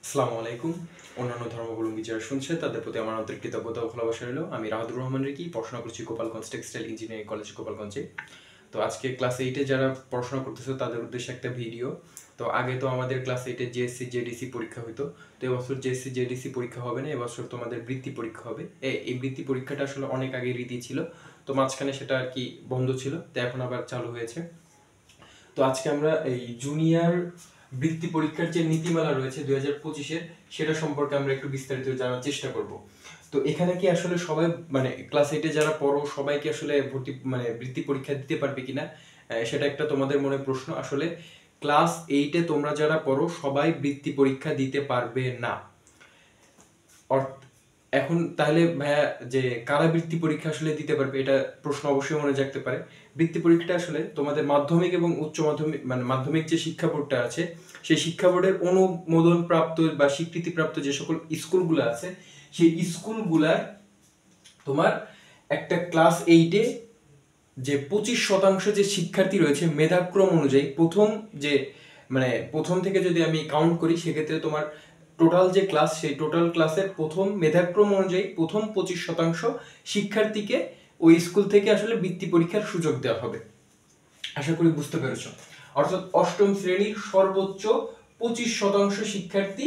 আসসালামু আলাইকুম। অন্যান্য ধর্মাবলম্বী যারা শুনছে তাদের প্রতি আমার আন্তরিক কৃতজ্ঞতা ও ভালোবাসা রইল। আমি রাহাদুর রহমান রিকি, পড়াশোনা করছি গোপালগঞ্জ টেক্সটাইল ইঞ্জিনিয়ারিং কলেজ গোপালগঞ্জে। তো আজকে ক্লাস 8-এ যারা পড়াশোনা করতেছে তাদের উদ্দেশ্যে একটা ভিডিও। তো আগে তো আমাদের ক্লাস 8-এ জেএসসি জেডিসি পরীক্ষা হতো। তো এবছর জেএসসি জেডিসি পরীক্ষা হবে না, এবছর তোমাদের বৃত্তি পরীক্ষা হবে। এই বৃত্তি পরীক্ষাটা আসলে অনেক আগে রীতি ছিল, তো মাঝখানে সেটা আর কি বন্ধ ছিল, তো এখন আবার চালু হয়েছে। তো আজকে আমরা এই জুনিয়র বৃত্তি পরীক্ষার যে নীতিমালা রয়েছে 2025-এর, সেটা সম্পর্কে আমরা একটু বিস্তারিত জানার চেষ্টা করব। তো এখানে কি আসলে সবাই মানে ক্লাস 8-এ যারা পড়ো সবাই কি আসলে ভর্তি মানে বৃত্তি পরীক্ষা দিতে পারবে কিনা, সেটা একটা তোমাদের মনে প্রশ্ন। আসলে ক্লাস 8-এ তোমরা যারা পড়ো সবাই বৃত্তি পরীক্ষা দিতে পারবে না। এখন তাহলে ভাইয়া, যে কারা বৃত্তি পরীক্ষা আসলে দিতে পারবে, এটা প্রশ্ন অবশ্যই মনে জাগতে পারে। বৃত্তি পরীক্ষাটা আসলে তোমাদের মাধ্যমিক এবং উচ্চ মাধ্যমিক মানে মাধ্যমিক যে শিক্ষা বোর্ডটা আছে, সেই শিক্ষা বোর্ডের অনুমোদন প্রাপ্ত বা স্বীকৃতিপ্রাপ্ত যে সকল স্কুলগুলো আছে, সেই স্কুলগুলার তোমার একটা ক্লাস 8-এ যে 25% যে শিক্ষার্থী রয়েছে মেধাক্রম অনুযায়ী, প্রথম যে মানে প্রথম থেকে যদি আমি কাউন্ট করি, সেক্ষেত্রে তোমার টোটাল যে ক্লাস, সেই টোটাল ক্লাসের প্রথম মেধাক্রম অনুযায়ী প্রথম 25% শিক্ষার্থীকে ওই স্কুল থেকে আসলে বৃত্তি পরীক্ষার সুযোগ দেওয়া হবে। আশা করি বুঝতে পেরেছ। অর্থাৎ অষ্টম শ্রেণীর সর্বোচ্চ 25% শিক্ষার্থী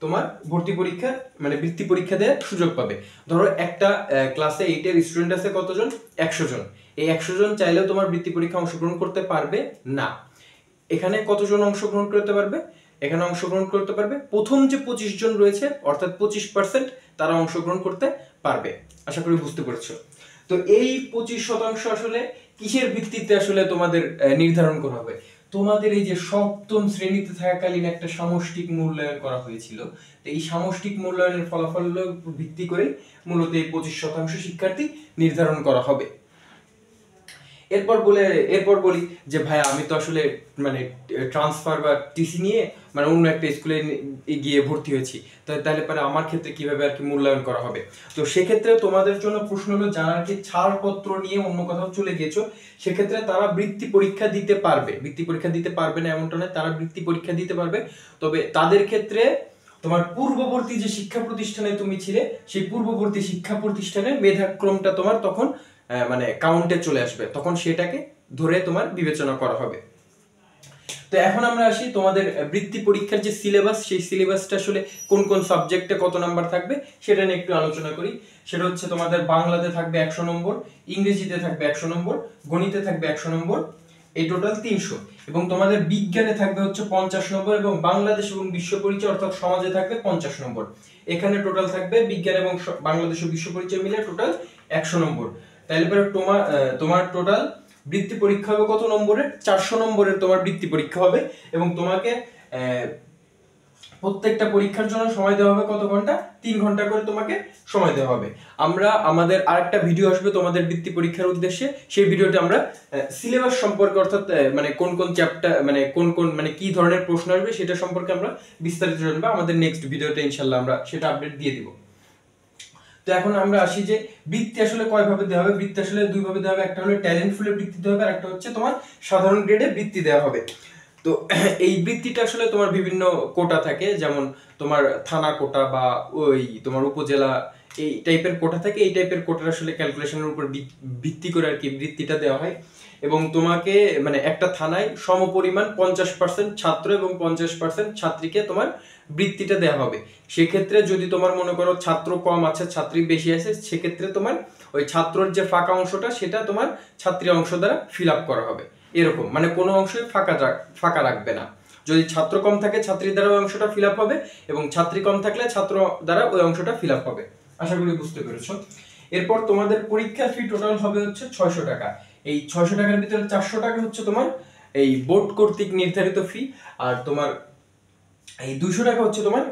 তোমার ভর্তি পরীক্ষা মানে বৃত্তি পরীক্ষা দেওয়ার সুযোগ পাবে। ধরো একটা ক্লাসে 8-এর স্টুডেন্ট আছে কতজন? 100 জন। এই 100 জন চাইলেও তোমার বৃত্তি পরীক্ষা অংশগ্রহণ করতে পারবে না। এখানে কতজন অংশগ্রহণ করতে পারবে? এখানে অংশগ্রহণ করতে পারবে প্রথম যে 25 জন রয়েছে, অর্থাৎ 25% তারা অংশগ্রহণ করতে পারবে। আশা করি বুঝতে পেরেছো। তো এই 25% আসলে কিসের ভিত্তিতে আসলে তোমাদের নির্ধারণ করা হবে? তোমাদের এই যে সপ্তম শ্রেণীতে থাকাকালীন একটা সামষ্টিক মূল্যায়ন করা হয়েছিল, তো এই সামষ্টিক মূল্যায়নের ফলাফল ভিত্তি করে মূলত এই 25% শিক্ষার্থী নির্ধারণ করা হবে। এরপর বলি যে ভাই, আমি তো আসলে মানে ট্রান্সফার বা টিসি নিয়ে মানে অন্য একটা স্কুলে গিয়ে ভর্তি হয়েছি, তাহলে পরে আমার ক্ষেত্রে কিভাবে আর কি মূল্যায়ন করা হবে? তো সেক্ষেত্রে তোমাদের জন্য প্রশ্ন হলো, যারা কি ছাড়পত্র নিয়ে অন্য কোথাও চলে গিয়েছো, সেক্ষেত্রে তারা বৃত্তি পরীক্ষা দিতে পারবে। বৃত্তি পরীক্ষা দিতে পারবে না এমনটা নয়, তারা বৃত্তি পরীক্ষা দিতে পারবে। তবে তাদের ক্ষেত্রে তোমার পূর্ববর্তী যে শিক্ষা প্রতিষ্ঠানে তুমি ছিলে, সেই পূর্ববর্তী শিক্ষা প্রতিষ্ঠানের মেধাক্রমটা তোমার তখন মানে কাউন্টে চলে আসবে, তখন সেটাকে ধরে তোমার বিবেচনা করা হবে। তো এখন আমরা আসি তোমাদের বৃত্তি পরীক্ষার যে সিলেবাস, সেই সিলেবাসটা আসলে কোন কোন সাবজেক্টে কত নাম্বার থাকবে সেটা নিয়ে একটু আলোচনা করি। সেটা হচ্ছে তোমাদের বাংলাতে থাকবে 100 নম্বর, ইংরেজিতে থাকবে 100 নম্বর, গণিতে থাকবে 100 নম্বর, এই টোটাল 300। এবং তোমাদের বিজ্ঞানে থাকবে হচ্ছে 50 নম্বর, এবং বাংলাদেশ এবং বিশ্ব পরিচয় অর্থাৎ সমাজে থাকবে 50 নম্বর। এখানে টোটাল থাকবে বিজ্ঞান এবং বাংলাদেশ ও বিশ্ব পরিচয় মিলে টোটাল 100 নম্বর। তাহলে পরে তোমার টোটাল বৃত্তি পরীক্ষা হবে কত নম্বরের? 400 নম্বরের তোমার বৃত্তি পরীক্ষা হবে। এবং তোমাকে প্রত্যেকটা পরীক্ষার জন্য সময় দেওয়া হবে কত ঘন্টা? 3 ঘন্টা করে তোমাকে সময় দেওয়া হবে। আমরা আমাদের আরেকটা ভিডিও আসবে তোমাদের বৃত্তি পরীক্ষার উদ্দেশ্যে, সেই ভিডিওতে আমরা সিলেবাস সম্পর্কে অর্থাৎ মানে কোন কোন চ্যাপ্টার মানে কোন কোন মানে কি ধরনের প্রশ্ন আসবে সেটা সম্পর্কে আমরা বিস্তারিত জানবো আমাদের নেক্সট ভিডিওতে। ইনশাআল্লাহ আমরা সেটা আপডেট দিয়ে দিব। তো এখন আমরা আসি যে বৃত্তি আসলে কয় ভাবে দেওয়া হবে। বৃত্তি আসলে দুই ভাবে দেওয়া হবে, একটা হলো ট্যালেন্ট ফুলে বৃত্তি দেওয়া হবে, আর একটা হচ্ছে তোমার সাধারণ গ্রেডে বৃত্তি দেওয়া হবে। তো এই বৃত্তিটা আসলে তোমার বিভিন্ন কোটা থাকে, যেমন তোমার থানা কোটা বা ওই তোমার উপজেলা এই টাইপের কোটা থাকে। এই টাইপের কোটার আসলে ক্যালকুলেশনের উপর ভিত্তি করে আর কি বৃত্তিটা দেওয়া হয়। এবং তোমাকে মানে একটা থানায় সমপরিমাণ 50% ছাত্র এবং 50% ছাত্রীকে তোমার বৃত্তিটা দেওয়া হবে। সেক্ষেত্রে যদি তোমার মনে করো ছাত্র কম আছে, ছাত্রী বেশি আছে, সেক্ষেত্রে তোমার ওই ছাত্রর যে ফাঁকা অংশটা সেটা তোমার ছাত্রী অংশ দ্বারা ফিল আপ করা হবে। এরকম মানে কোনো অংশই ফাঁকা রাখবে না। যদি ছাত্র কম থাকে ছাত্রী দ্বারা ওই অংশটা ফিল আপ হবে, এবং ছাত্রী কম থাকলে ছাত্র দ্বারা ওই অংশটা ফিল আপ হবে। আশা করি বুঝতে পেরেছো। এরপর তোমাদের পরীক্ষার ফি টোটাল হবে হচ্ছে 600 টাকা। এই 600 টাকার ভিতরে 400 টাকা হচ্ছে তোমার এই বোর্ড কর্তৃক নির্ধারিত ফি, আর তোমার এই 200 টাকা হচ্ছে তোমার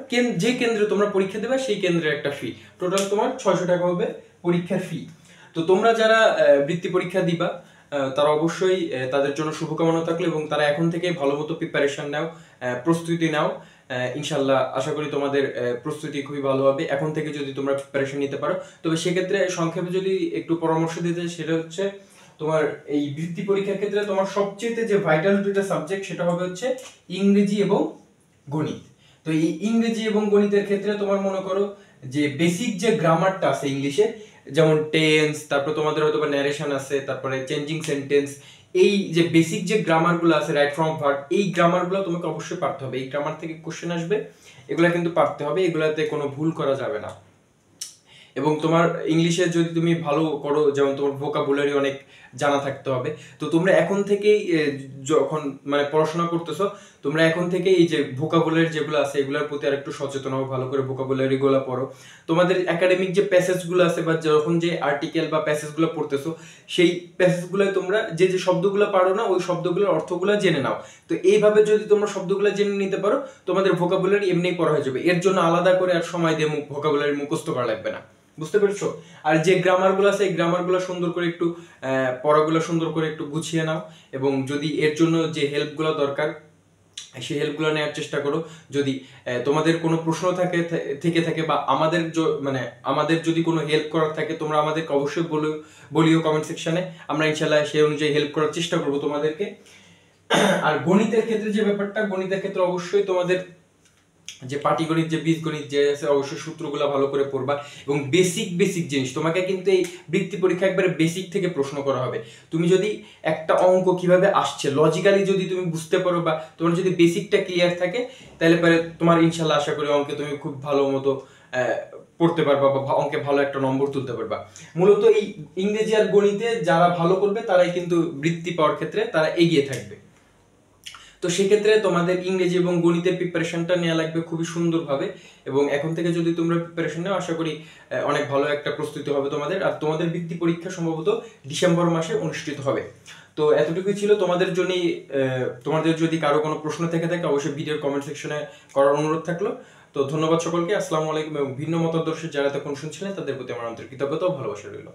যে কেন্দ্রে তোমরা পরীক্ষা দেবে সেই কেন্দ্রের একটা ফি। টোটাল তোমার 600 টাকা হবে পরীক্ষার ফি। তো তোমরা যারা বৃত্তি পরীক্ষা দিবা, তারা অবশ্যই তাদের জন্য শুভকামনা থাকলো, এবং তারা এখন থেকে ভালো মতো প্রিপারেশন নাও, প্রস্তুতি নাও। ইনশাল্লাহ আশা করি তোমাদের প্রস্তুতি খুবই ভালো হবে এখন থেকে যদি তোমরা প্রিপারেশন নিতে পারো। তবে সেক্ষেত্রে সংক্ষেপে যদি একটু পরামর্শ দিতে, সেটা হচ্ছে তোমার এই বৃত্তি পরীক্ষার ক্ষেত্রে তোমার সবচেয়ে যে ভাইটাল দুইটা সাবজেক্ট সেটা হবে হচ্ছে ইংরেজি এবং গণিত। তো এই ইংরেজি এবং গণিতের ক্ষেত্রে তোমার মনে করো যে বেসিক যে গ্রামারটা আছে ইংলিশে, যেমন টেন্স, তারপর তোমাদের হয়তো ন্যারেশন আছে, তারপরে চেঞ্জিং সেন্টেন্স, এই যে বেসিক যে গ্রামারগুলো আছে, রাইট ফ্রম ভার্ব, এই গ্রামারগুলো তোমাকে অবশ্যই পারতে হবে। এই গ্রামার থেকে কোশ্চেন আসবে, এগুলা কিন্তু পারতে হবে, এগুলাতে কোনো ভুল করা যাবে না। এবং তোমার ইংলিশে যদি তুমি ভালো করো, যেমন তোমার ভোকাবুলারি অনেক জানা থাকতে হবে। তো তোমরা এখন থেকেই যখন মানে পড়াশোনা করতেছো, তোমরা এখন থেকেই এই যে ভোকাবুলারি যেগুলো আছে এগুলোর প্রতি আর একটু সচেতন হও, ভালো করে ভোকাবুলারি গুলো পড়ো। তোমাদের একাডেমিক যে প্যাসেজ গুলো আছে বা যখন যে আর্টিকেল বা প্যাসেজ গুলো পড়তেছো, সেই প্যাসেজ গুলোয় তোমরা যে যে শব্দগুলো পারো না, ওই শব্দগুলোর অর্থগুলো জেনে নাও। তো এইভাবে যদি তোমরা শব্দগুলো জেনে নিতে পারো, তোমাদের ভোকাবুলারি এমনিই পড়া হয়ে যাবে। এর জন্য আলাদা করে আর সময় দিয়ে ভোকাবুলারি মুখস্থ করা লাগবে না, বুঝতে পেরেছো? আর যে গ্রামার গুলো আছে, এই গ্রামার গুলো সুন্দর করে একটু পড়াগুলো সুন্দর করে একটু গুছিয়ে নাও, এবং যদি এর জন্য যে হেল্প গুলো দরকার সেই হেল্প গুলো নেওয়ার চেষ্টা করো। যদি তোমাদের কোনো প্রশ্ন থেকে থাকে বা আমাদের মানে আমাদের যদি কোনো হেল্প করার থাকে, তোমরা আমাদেরকে অবশ্যই বলিও কমেন্ট সেকশনে, আমরা ইনশাল্লাহ সেই অনুযায়ী হেল্প করার চেষ্টা করবো তোমাদেরকে। আর গণিতের ক্ষেত্রে যে ব্যাপারটা, গণিতের ক্ষেত্রে অবশ্যই তোমাদের যে পাটিগণিত, যে বীজগণিত যে আছে, অবশ্যই সূত্রগুলো ভালো করে পড়বা, এবং বেসিক জিনিস তোমাকে কিন্তু এই বৃত্তি পরীক্ষা একবারে বেসিক থেকে প্রশ্ন করা হবে। তুমি যদি একটা অঙ্ক কিভাবে আসছে লজিক্যালি যদি তুমি বুঝতে পারো, বা তোমার যদি বেসিকটা ক্লিয়ার থাকে, তাহলে পরে তোমার ইনশাল্লাহ আশা করি অঙ্কে তুমি খুব ভালো মতো পড়তে পারবা বা অঙ্কে ভালো একটা নম্বর তুলতে পারবা। মূলত এই ইংরেজি আর গণিতে যারা ভালো করবে তারাই কিন্তু বৃত্তি পাওয়ার ক্ষেত্রে তারা এগিয়ে থাকবে। তো সেক্ষেত্রে তোমাদের ইংরেজি এবং গণিতের প্রিপারেশনটা নেওয়া লাগবে খুবই সুন্দরভাবে, এবং এখন থেকে যদি তোমরা প্রিপারেশন নাও, আশা করি অনেক ভালো একটা প্রস্তুতি হবে তোমাদের। আর তোমাদের বৃত্তি পরীক্ষা সম্ভবত ডিসেম্বর মাসে অনুষ্ঠিত হবে। তো এতটুকুই ছিল তোমাদের জন্য। তোমাদের যদি কারো কোনো প্রশ্ন থেকে থাকে, অবশ্যই ভিডিওর কমেন্ট সেকশনে করার অনুরোধ থাকলো। তো ধন্যবাদ সকলকে, আসসালামু আলাইকুম, এবং ভিন্ন মতাদর্শে যারা তখন শুনছিলেন তাদের প্রতি আমার আন্তরিক কৃতজ্ঞতা ও ভালোবাসা রইল।